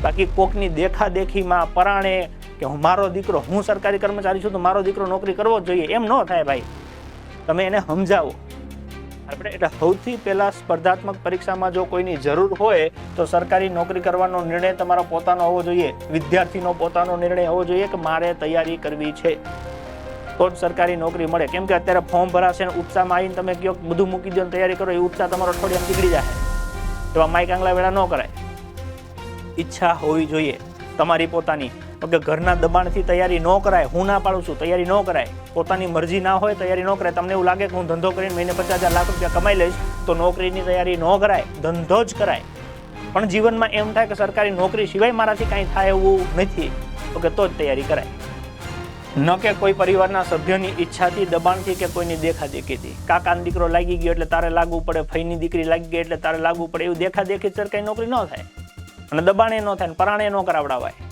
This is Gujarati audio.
બાકી કોકની દેખાદેખીમાં પરાણે કે મારો દીકરો, હું સરકારી કર્મચારી છું તો મારો દીકરો નોકરી કરવો જ જોઈએ, એમ ન થાય ભાઈ. તમે એને સમજાવો. આપણે એટલે સૌથી પહેલા સ્પર્ધાત્મક પરીક્ષામાં જો કોઈની જરૂર હોય તો સરકારી નોકરી કરવાનો નિર્ણય તમારો પોતાનો હોવો જોઈએ. વિદ્યાર્થીનો પોતાનો નિર્ણય હોવો જોઈએ કે મારે તૈયારી કરવી છે તો જ સરકારી નોકરી મળે. કેમ કે અત્યારે ફોર્મ ભરાશે ને ઉત્સાહમાં આવીને તમે કહો બધું મૂકી દો તૈયારી કરો, એ ઉત્સાહ તમારો અઠવાડિયામાં નીકળી જાય. એવા માઇક આંગળા વેળા ન કરાય. ઈચ્છા હોવી જોઈએ તમારી પોતાની. કે ઘરના દબાણથી તૈયારી ન કરાય. હું ના પાડું છું, તૈયારી ન કરાય. પોતાની મરજી ના હોય તૈયારી ન કરાય. તમને એવું લાગે કે હું ધંધો કરીને મહિને 50,000 લાખ રૂપિયા કમાઈ લઈશ તો નોકરીની તૈયારી ન કરાય, ધંધો જ કરાય. પણ જીવનમાં એમ થાય કે સરકારી નોકરી સિવાય મારાથી કાંઈ થાય એવું નથી, ઓકે, તો જ તૈયારી કરાય. ન કે કોઈ પરિવારના સભ્યોની ઈચ્છાથી, દબાણથી કે કોઈની દેખાદેખીથી. કાકાનો દીકરો લાગી ગયો એટલે તારે લાગવું પડે, ફઈની દીકરી લાગી ગઈ એટલે તારે લાગવું પડે, એવું દેખાદેખી સરકારી નોકરી ન થાય અને દબાણે ન થાય, પરાણે ન કરાવડાવાય.